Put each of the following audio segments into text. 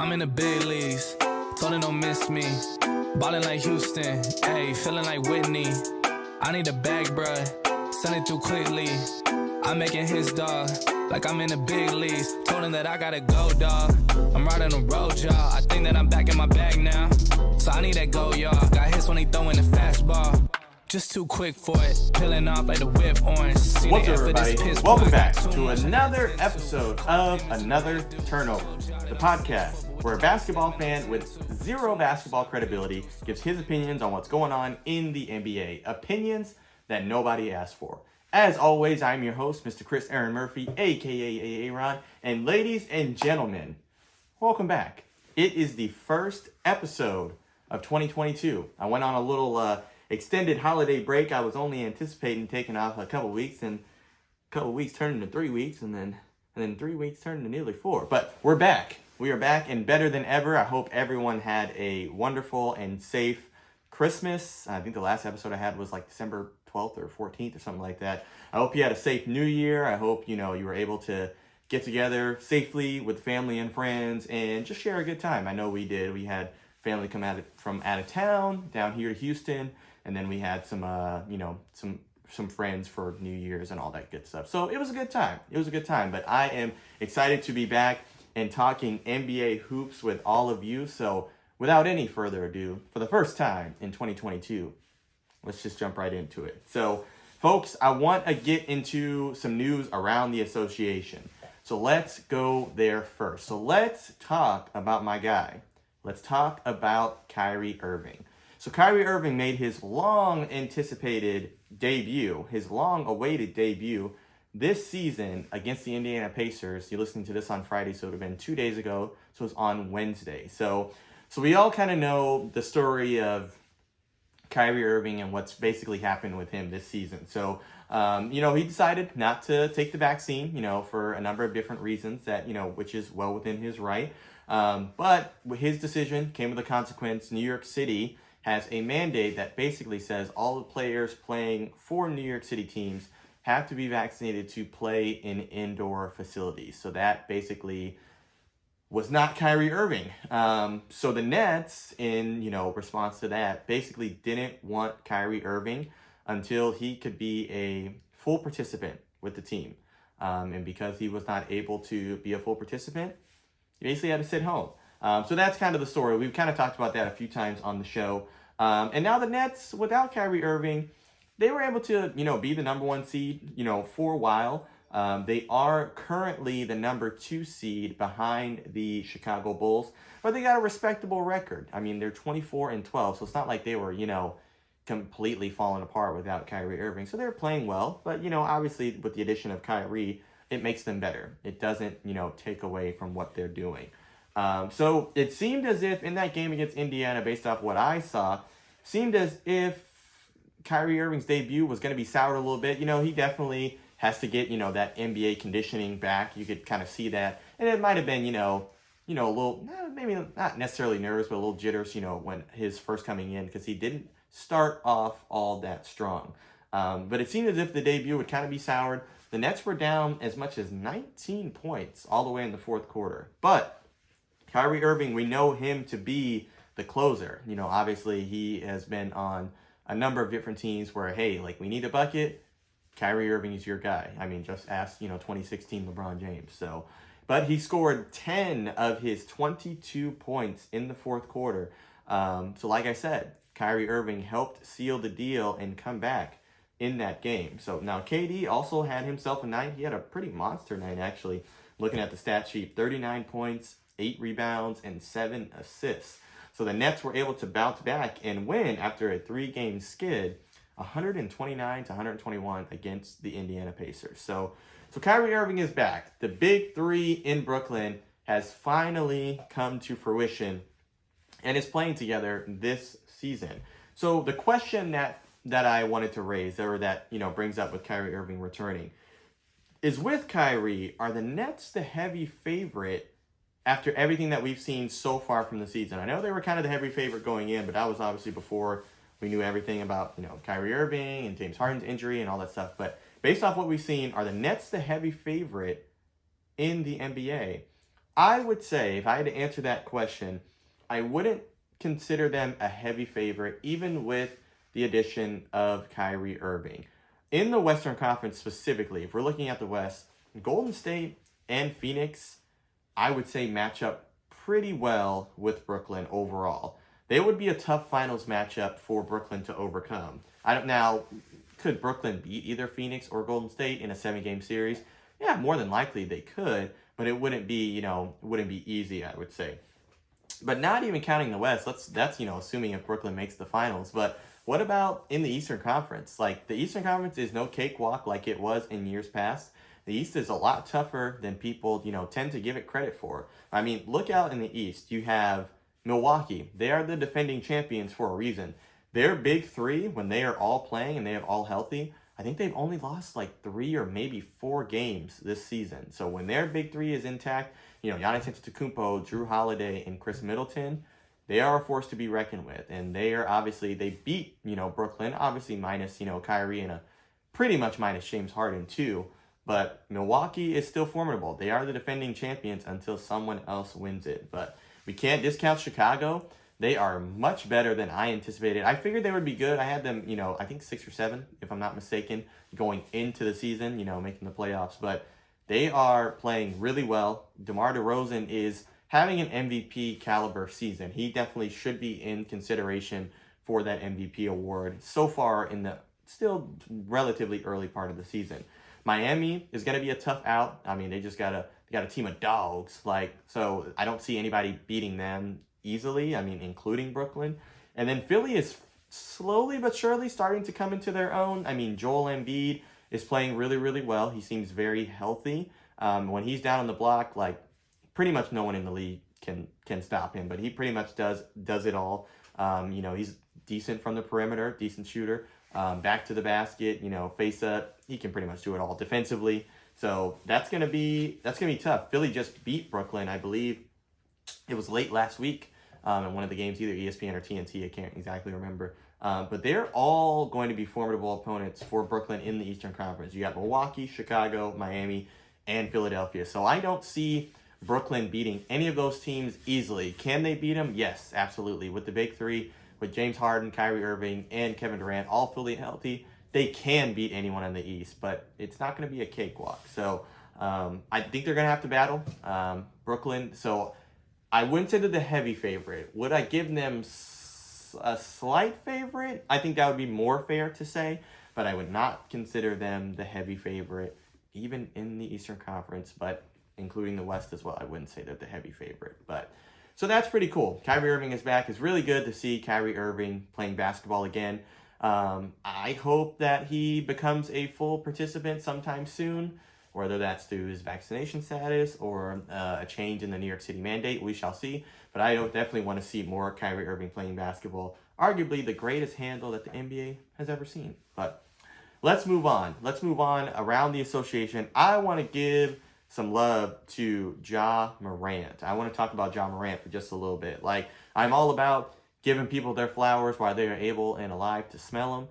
I'm in the big leagues, told him don't miss me. Ballin' like Houston, ayy, feeling like Whitney. I need a bag, bruh, send it through quickly. I'm making his dog, like I'm in the big leagues. Told him that I gotta go, dog. I'm riding a road, y'all. I think that I'm back in my bag now. So I need that go, y'all. Got hits when he throwing the fastball. Just too quick for it, peeling off like the whip orange. What's up, everybody? Welcome back to another episode of Another Turnover, the podcast where a basketball fan with zero basketball credibility gives his opinions on what's going on in the NBA. Opinions that nobody asked for. As always, I'm your host, Mr. Chris Aaron Murphy, aka Aaron. And ladies and gentlemen, welcome back. It is the first episode of 2022. I went on a little extended holiday break. I was only anticipating taking off a couple weeks, and a couple weeks turned into 3 weeks, and then 3 weeks turned into nearly 4. But we're back. We are back and better than ever. I hope everyone had a wonderful and safe Christmas. I think the last episode I had was like December 12th or 14th or something like that. I hope you had a safe New Year. I hope, you were able to get together safely with family and friends and just share a good time. I know we did. We had family come from out of town down here to Houston, and then we had some friends for New Year's and all that good stuff. So it was a good time. But I am excited to be back and talking NBA hoops with all of you. So without any further ado, for the first time in 2022, let's just jump right into it. So, folks, I want to get into some news around the association. So let's go there first. So let's talk about my guy. Let's talk about Kyrie Irving. So Kyrie Irving made his long-anticipated debut, his long-awaited debut this season against the Indiana Pacers. You're listening to this on Friday, so it would have been 2 days ago. So it's on Wednesday. So we all kind of know the story of Kyrie Irving and what's basically happened with him this season. So, he decided not to take the vaccine, for a number of different reasons that, which is well within his right. But his decision came with a consequence. New York City has a mandate that basically says all the players playing for New York City teams have to be vaccinated to play in indoor facilities. So that basically was not Kyrie Irving. So the Nets, in response to that, basically didn't want Kyrie Irving until he could be a full participant with the team. And because he was not able to be a full participant, he basically had to sit home. So that's kind of the story. We've kind of talked about that a few times on the show. And now the Nets, without Kyrie Irving, they were able to, be the number 1 seed, for a while. They are currently the number 2 seed behind the Chicago Bulls, but they got a respectable record. I mean, they're 24-12, so it's not like they were, completely falling apart without Kyrie Irving. So they're playing well, but, obviously with the addition of Kyrie, it makes them better. It doesn't, take away from what they're doing. So it seemed as if in that game against Indiana, based off what I saw, seemed as if Kyrie Irving's debut was going to be soured a little bit. He definitely has to get, that NBA conditioning back. You could kind of see that. And it might have been, a little, maybe not necessarily nervous, but a little jitters, when his first coming in, because he didn't start off all that strong. But it seemed as if the debut would kind of be soured. The Nets were down as much as 19 points all the way in the fourth quarter. But Kyrie Irving, we know him to be the closer. Obviously he has been on a number of different teams where, hey, like we need a bucket. Kyrie Irving is your guy. I mean, just ask, 2016 LeBron James. So, but he scored 10 of his 22 points in the fourth quarter. So like I said, Kyrie Irving helped seal the deal and come back in that game. So now KD also had himself a night. He had a pretty monster night, actually. Looking at the stat sheet, 39 points, 8 rebounds, and 7 assists. So the Nets were able to bounce back and win after a 3-game skid, 129-121 against the Indiana Pacers. So Kyrie Irving is back. The big 3 in Brooklyn has finally come to fruition and is playing together this season. So the question that I wanted to raise, or that brings up with Kyrie Irving returning, is with Kyrie, are the Nets the heavy favorite after everything that we've seen so far from the season? I know they were kind of the heavy favorite going in, but that was obviously before we knew everything about, Kyrie Irving and James Harden's injury and all that stuff. But based off what we've seen, are the Nets the heavy favorite in the NBA? I would say, if I had to answer that question, I wouldn't consider them a heavy favorite, even with the addition of Kyrie Irving. In the Western Conference specifically, if we're looking at the West, Golden State and Phoenix, I would say match up pretty well with Brooklyn overall. They would be a tough finals matchup for Brooklyn to overcome. Could Brooklyn beat either Phoenix or Golden State in a 7-game series? Yeah, more than likely they could, but it wouldn't be easy, I would say. But not even counting the West, that's assuming if Brooklyn makes the finals. But what about in the Eastern Conference? Like, the Eastern Conference is no cakewalk like it was in years past. The East is a lot tougher than people, tend to give it credit for. I mean, look out in the East. You have Milwaukee. They are the defending champions for a reason. Their big three, when they are all playing and they are all healthy, I think they've only lost like 3 or maybe 4 games this season. So when their big three is intact, Giannis Antetokounmpo, Drew Holiday, and Chris Middleton, they are a force to be reckoned with. And they beat, Brooklyn, obviously minus, Kyrie and a pretty much minus James Harden too. But Milwaukee is still formidable. They are the defending champions until someone else wins it. But we can't discount Chicago. They are much better than I anticipated. I figured they would be good. I had them, I think 6 or 7, if I'm not mistaken, going into the season, making the playoffs. But they are playing really well. DeMar DeRozan is having an MVP caliber season. He definitely should be in consideration for that MVP award so far in the still relatively early part of the season. Miami is going to be a tough out. I mean, they got a team of dogs. So I don't see anybody beating them easily, including Brooklyn. And then Philly is slowly but surely starting to come into their own. I mean, Joel Embiid is playing really, really well. He seems very healthy. When he's down on the block, pretty much no one in the league can stop him, but he pretty much does it all. He's decent from the perimeter, decent shooter. Back to the basket, face up. He can pretty much do it all defensively. So that's gonna be tough. Philly just beat Brooklyn, I believe. It was late last week in one of the games, either ESPN or TNT. I can't exactly remember. But they're all going to be formidable opponents for Brooklyn in the Eastern Conference. You got Milwaukee, Chicago, Miami, and Philadelphia. So I don't see Brooklyn beating any of those teams easily. Can they beat them? Yes, absolutely. With the big three, with James Harden, Kyrie Irving, and Kevin Durant all fully healthy, they can beat anyone in the East, but it's not going to be a cakewalk. So I think they're going to have to battle Brooklyn. So I wouldn't say they're the heavy favorite. Would I give them a slight favorite? I think that would be more fair to say, but I would not consider them the heavy favorite, even in the Eastern Conference, but including the West as well. I wouldn't say they're the heavy favorite, but so that's pretty cool. Kyrie Irving is back. It's really good to see Kyrie Irving playing basketball again. I hope that he becomes a full participant sometime soon, whether that's through his vaccination status or a change in the New York City mandate. We shall see. But I definitely want to see more Kyrie Irving playing basketball. Arguably the greatest handle that the NBA has ever seen. But let's move on. Let's move on around the association. I want to give some love to Ja Morant. I want to talk about Ja Morant for just a little bit. I'm all about giving people their flowers while they are able and alive to smell them.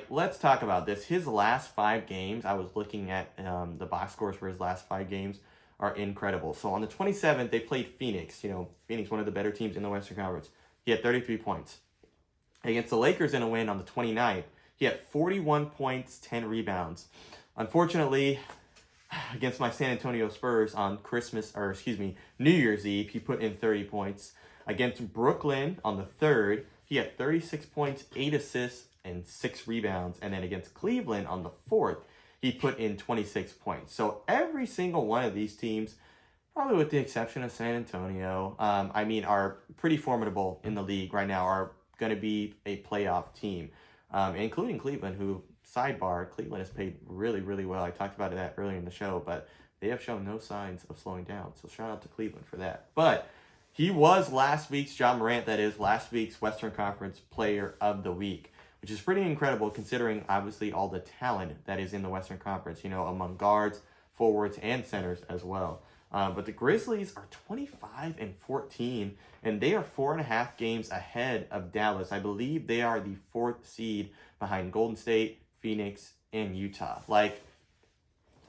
Let's talk about this. His last 5 games, I was looking at the box scores for his last 5 games, are incredible. So on the 27th, they played Phoenix. Phoenix, one of the better teams in the Western Conference. He had 33 points. Against the Lakers in a win on the 29th, he had 41 points, 10 rebounds. Unfortunately, against my San Antonio Spurs on New Year's Eve, he put in 30 points. Against Brooklyn on the 3rd, he had 36 points, 8 assists, and 6 rebounds. And then against Cleveland on the 4th, he put in 26 points. So every single one of these teams, probably with the exception of San Antonio, are pretty formidable in the league right now, are going to be a playoff team, including Cleveland, who, sidebar, Cleveland has played really, really well. I talked about that earlier in the show, but they have shown no signs of slowing down. So shout out to Cleveland for that. But he was last week's Ja Morant, that is, last week's Western Conference Player of the Week, which is pretty incredible considering, obviously, all the talent that is in the Western Conference, among guards, forwards, and centers as well. But the Grizzlies are 25-14, and they are 4.5 games ahead of Dallas. I believe they are the 4th seed behind Golden State, Phoenix, and Utah.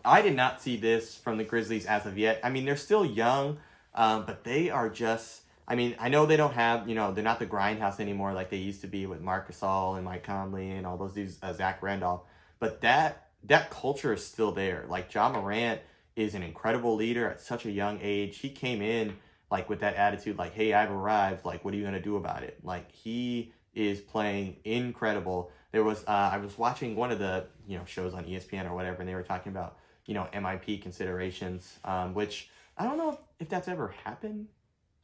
I did not see this from the Grizzlies as of yet. They're still young. But they are just, I mean, I know they don't have, they're not the grindhouse anymore like they used to be with Marc Gasol and Mike Conley and all those dudes, Zach Randolph. But that culture is still there. Like, Ja Morant is an incredible leader at such a young age. He came in like with that attitude, like, hey, I've arrived. Like, what are you going to do about it? Like, he is playing incredible. There was, I was watching one of the, shows on ESPN or whatever, and they were talking about, MIP considerations, which I don't know if that's ever happened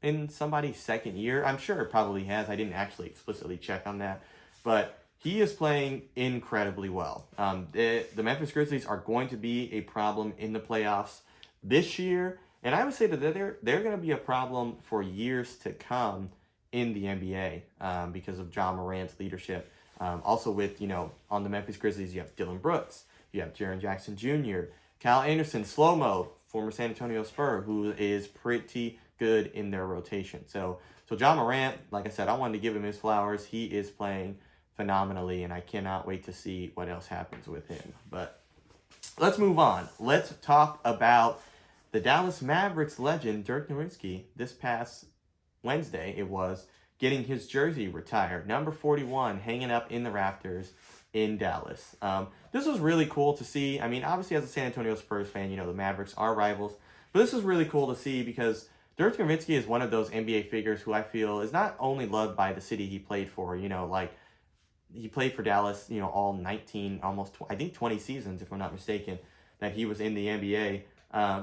in somebody's second year. I'm sure it probably has. I didn't actually explicitly check on that, but he is playing incredibly well. The Memphis Grizzlies are going to be a problem in the playoffs this year, and I would say that they're going to be a problem for years to come in the NBA because of Ja Morant's leadership. Also with, on the Memphis Grizzlies, you have Dylan Brooks, you have Jaren Jackson Jr., Kyle Anderson, Slow-Mo, former San Antonio Spur, who is pretty good in their rotation. So Ja Morant, like I said, I wanted to give him his flowers. He is playing phenomenally, and I cannot wait to see what else happens with him. But let's move on. Let's talk about the Dallas Mavericks legend, Dirk Nowitzki. This past Wednesday, it was, getting his jersey retired. Number 41, hanging up in the rafters in Dallas. This was really cool to see. I mean, obviously as a San Antonio Spurs fan, the Mavericks are rivals. But this is really cool to see because Dirk Nowitzki is one of those NBA figures who I feel is not only loved by the city he played for, like he played for Dallas, all 19, almost, I think 20 seasons, if I'm not mistaken, that he was in the NBA.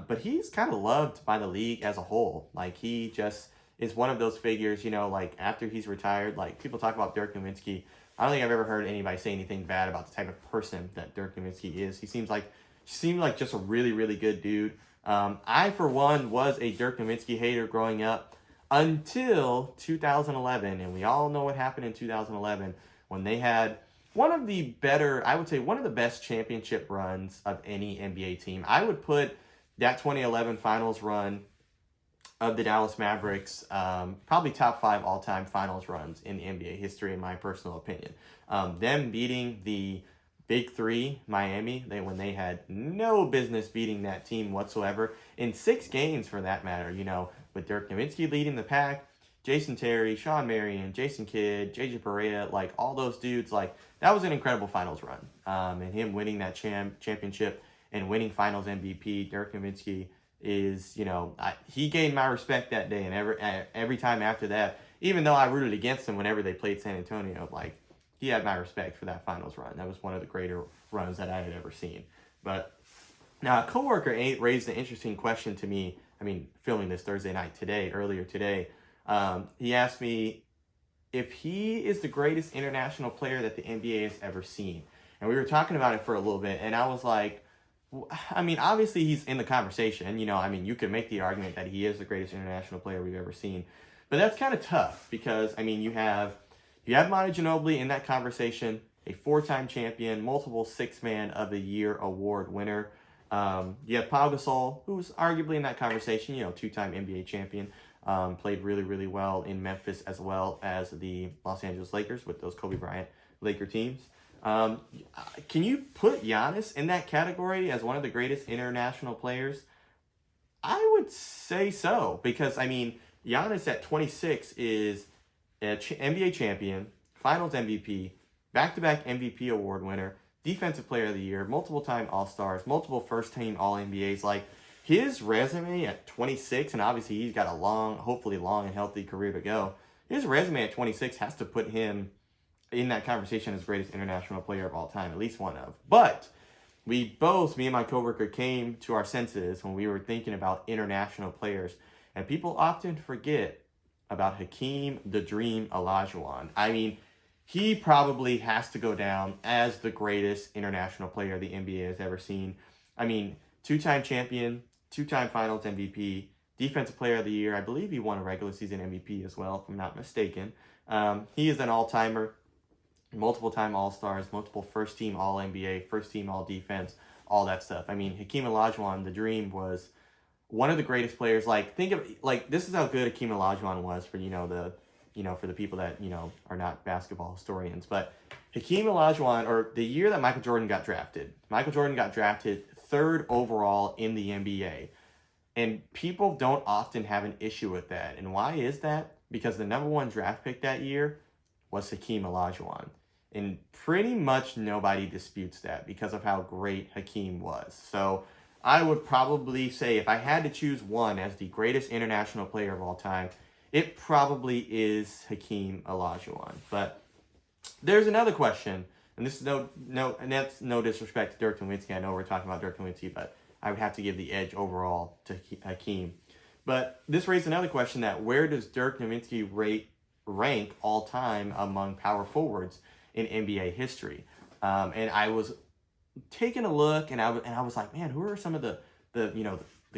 But he's kind of loved by the league as a whole. Like, he just is one of those figures, like after he's retired, like people talk about Dirk Nowitzki. I don't think I've ever heard anybody say anything bad about the type of person that Dirk Nowitzki is. He seemed like just a really, really good dude. I, for one, was a Dirk Nowitzki hater growing up until 2011, and we all know what happened in 2011 when they had one of the best championship runs of any NBA team. I would put that 2011 finals run of the Dallas Mavericks, probably top 5 all-time finals runs in the NBA history, in my personal opinion. Them beating the Big Three, Miami, when they had no business beating that team whatsoever, in 6 games for that matter, with Dirk Nowitzki leading the pack, Jason Terry, Sean Marion, Jason Kidd, JJ Barea, like all those dudes, like that was an incredible finals run. And him winning that championship and winning finals MVP, Dirk Nowitzki is, he gained my respect that day, and every time after that, even though I rooted against him whenever they played San Antonio, like, he had my respect for that finals run. That was one of the greater runs that I had ever seen. But now a coworker raised an interesting question to me. I mean, filming this Thursday night earlier today, he asked me if he is the greatest international player that the NBA has ever seen. And we were talking about it for a little bit, and I was like, I mean, obviously he's in the conversation. You could make the argument that he is the greatest international player we've ever seen. But that's kind of tough because, you have Manu Ginobili in that conversation, a 4-time champion, multiple Six-Man of the Year award winner. You have Pau Gasol, who's arguably in that conversation, 2-time NBA champion, played really, really well in Memphis as well as the Los Angeles Lakers with those Kobe Bryant Laker teams. Can you put Giannis in that category as one of the greatest international players? I would say so, because, Giannis at 26 is an NBA champion, finals MVP, back-to-back MVP award winner, defensive player of the year, multiple-time All-Stars, multiple first-team All-NBAs. Like, his resume at 26, and obviously he's got a hopefully long and healthy career to go, his resume at 26 has to put him in that conversation as greatest international player of all time, at least one of. But me and my coworker, came to our senses when we were thinking about international players, and people often forget about Hakeem the Dream Olajuwon. He probably has to go down as the greatest international player the NBA has ever seen. 2-time champion, 2-time finals MVP, defensive player of the year. I believe he won a regular season MVP as well, if I'm not mistaken. He is an all-timer. Multiple-time All-Stars, multiple first-team All-NBA, first-team All-Defense, all that stuff. Hakeem Olajuwon, the Dream, was one of the greatest players. This is how good Hakeem Olajuwon was for, for the people that, are not basketball historians. But Hakeem Olajuwon, or the year that Michael Jordan got drafted 3rd overall in the NBA. And people don't often have an issue with that. And why is that? Because the number 1 draft pick that year was Hakeem Olajuwon. And pretty much nobody disputes that because of how great Hakeem was. So I would probably say if I had to choose one as the greatest international player of all time, it probably is Hakeem Olajuwon. But there's another question, and this is and that's no disrespect to Dirk Nowitzki. I know we're talking about Dirk Nowitzki, but I would have to give the edge overall to Hakeem. But this raises another question: that where does Dirk Nowitzki rank all time among power forwards in NBA history? And I was taking a look, and I was like, man, who are some of the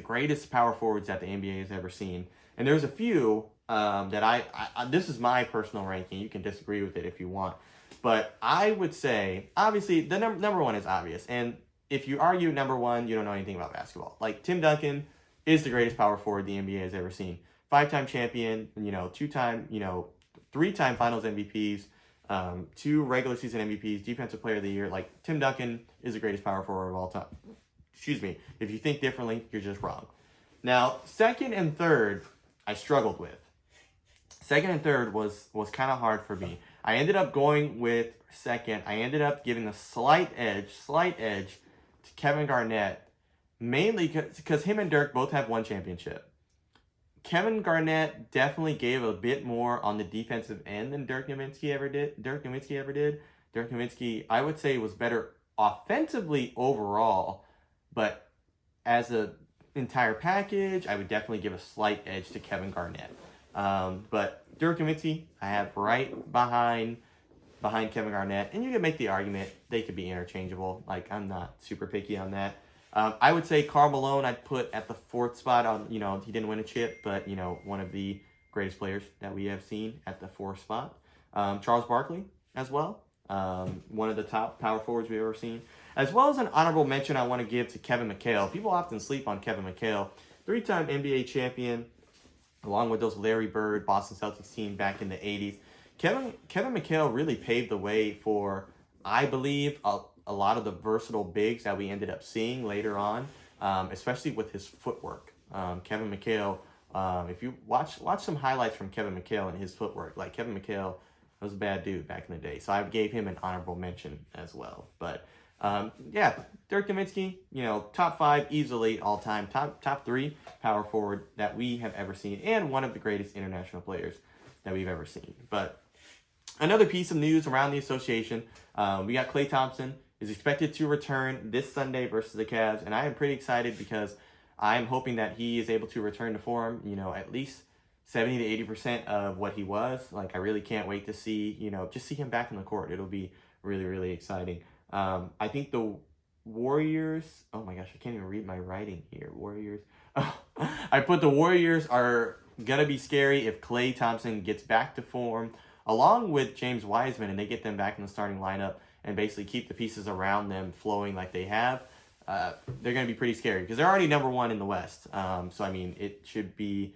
greatest power forwards that the NBA has ever seen? And there's a few that I this is my personal ranking. You can disagree with it if you want, but I would say obviously the number 1 is obvious. And if you argue number 1, you don't know anything about basketball. Like Tim Duncan is the greatest power forward the NBA has ever seen. 5-time champion, 2-time, 3-time Finals MVPs, 2 regular season MVPs, Defensive Player of the Year. Like Tim Duncan is the greatest power forward of all time. Excuse me. If you think differently, you're just wrong. Now, second and third, I struggled with. Second and third was kind of hard for me. I ended up going with second. I ended up giving a slight edge to Kevin Garnett, mainly because him and Dirk both have 1 championship. Kevin Garnett definitely gave a bit more on the defensive end than Dirk Nowitzki ever did. Dirk Nowitzki, I would say, was better offensively overall, but as a entire package, I would definitely give a slight edge to Kevin Garnett. But Dirk Nowitzki, I have right behind Kevin Garnett, and you can make the argument they could be interchangeable. Like, I'm not super picky on that. I would say Karl Malone I'd put at the 4th spot on, he didn't win a chip, but, one of the greatest players that we have seen at the 4th spot. Charles Barkley as well. One of the top power forwards we've ever seen. As well as an honorable mention I want to give to Kevin Mchale. People often sleep on Kevin Mchale. 3-time NBA champion, along with those Larry Bird Boston Celtics team back in the 80s. Kevin Mchale really paved the way for, I believe, a lot of the versatile bigs that we ended up seeing later on, especially with his footwork. Kevin Mchale, if you watch some highlights from Kevin Mchale and his footwork, like Kevin Mchale was a bad dude back in the day. So I gave him an honorable mention as well. But Dirk Nowitzki, top 5 easily all time, top 3 power forward that we have ever seen, and one of the greatest international players that we've ever seen. But another piece of news around the association, we got Klay Thompson is expected to return this Sunday versus the Cavs, and I am pretty excited because I'm hoping that he is able to return to form, at least 70 to 80% of what he was. Like, I really can't wait to see, just see him back in the court. It'll be really, really exciting. I think the Warriors, oh my gosh, I can't even read my writing here. Warriors. I put the Warriors are going to be scary if Klay Thompson gets back to form, along with James Wiseman, and they get them back in the starting lineup and basically keep the pieces around them flowing like they have. They're going to be pretty scary because they're already number 1 in the West. So, I mean, it should be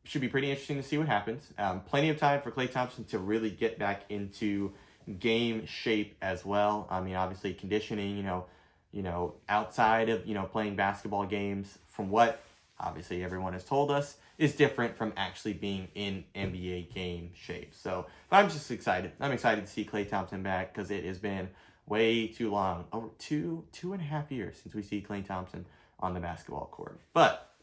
pretty interesting to see what happens. Plenty of time for Klay Thompson to really get back into game shape as well. I mean, obviously conditioning, outside of, playing basketball games, from what obviously everyone has told us, is different from actually being in NBA game shape. So, but I'm just excited. I'm excited to see Klay Thompson back because it has been way too long, over 2.5 years since we see Klay Thompson on the basketball court. But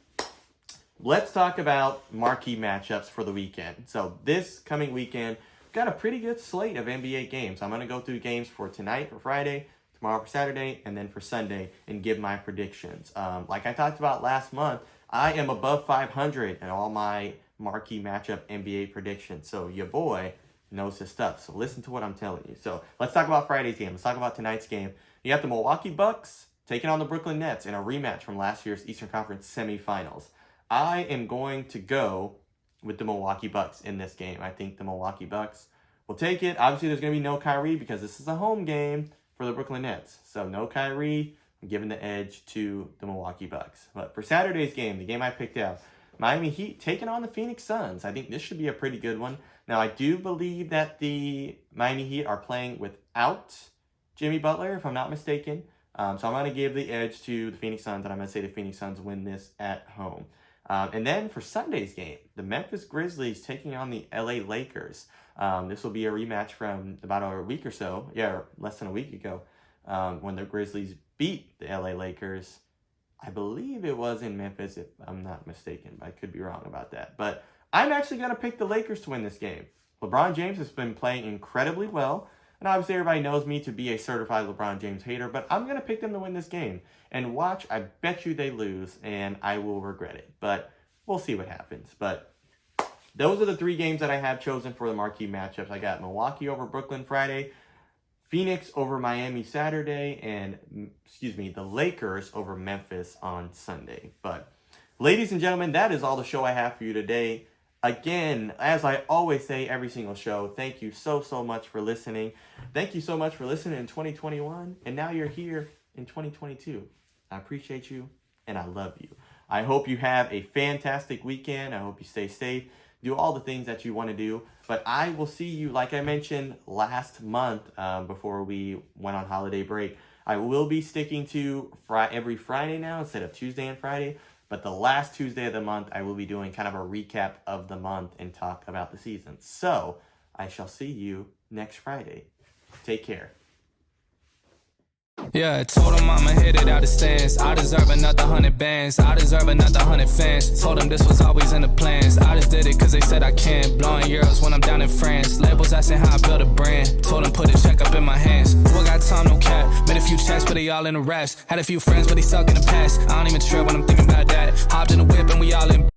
let's talk about marquee matchups for the weekend. So this coming weekend, got a pretty good slate of NBA games. I'm going to go through games for tonight, for Friday, tomorrow for Saturday, and then for Sunday, and give my predictions. Like I talked about last month, I am above 500 in all my marquee matchup NBA predictions. So your boy knows his stuff. So listen to what I'm telling you. So let's talk about Friday's game. Let's talk about tonight's game. You got the Milwaukee Bucks taking on the Brooklyn Nets in a rematch from last year's Eastern Conference semifinals. I am going to go with the Milwaukee Bucks in this game. I think the Milwaukee Bucks will take it. Obviously, there's going to be no Kyrie because this is a home game for the Brooklyn Nets. So no Kyrie. I'm giving the edge to the Milwaukee Bucks. But for Saturday's game, the game I picked out, Miami Heat taking on the Phoenix Suns. I think this should be a pretty good one. Now, I do believe that the Miami Heat are playing without Jimmy Butler, if I'm not mistaken. So I'm going to give the edge to the Phoenix Suns, and I'm going to say the Phoenix Suns win this at home. And then for Sunday's game, the Memphis Grizzlies taking on the LA Lakers. This will be a rematch from about a week or so, less than a week ago, when the Grizzlies beat the LA Lakers. I believe it was in Memphis, if I'm not mistaken. I could be wrong about that. But I'm actually going to pick the Lakers to win this game. LeBron James has been playing incredibly well. And obviously everybody knows me to be a certified LeBron James hater. But I'm going to pick them to win this game. And watch, I bet you they lose. And I will regret it. But we'll see what happens. But those are the 3 games that I have chosen for the marquee matchups. I got Milwaukee over Brooklyn Friday, Phoenix over Miami Saturday, and, the Lakers over Memphis on Sunday. But, ladies and gentlemen, that is all the show I have for you today. Again, as I always say every single show, thank you so much for listening. Thank you so much for listening in 2021, and now you're here in 2022. I appreciate you, and I love you. I hope you have a fantastic weekend. I hope you stay safe. Do all the things that you want to do. But I will see you, like I mentioned last month before we went on holiday break. I will be sticking to every Friday now instead of Tuesday and Friday. But the last Tuesday of the month, I will be doing kind of a recap of the month and talk about the season. So I shall see you next Friday. Take care. Yeah, told him I'ma hit it out of stands. I deserve another 100 bands. I deserve another 100 fans. Told them this was always in the plans. I just did it cause they said I can. Blowing euros when I'm down in France. Labels asking how I build a brand. Told them put a check up in my hands. Still got time, no cap. Made a few checks, but they all in the raps. Had a few friends, but they suck in the past. I don't even trip when I'm thinking about that. Hopped in the whip and we all in.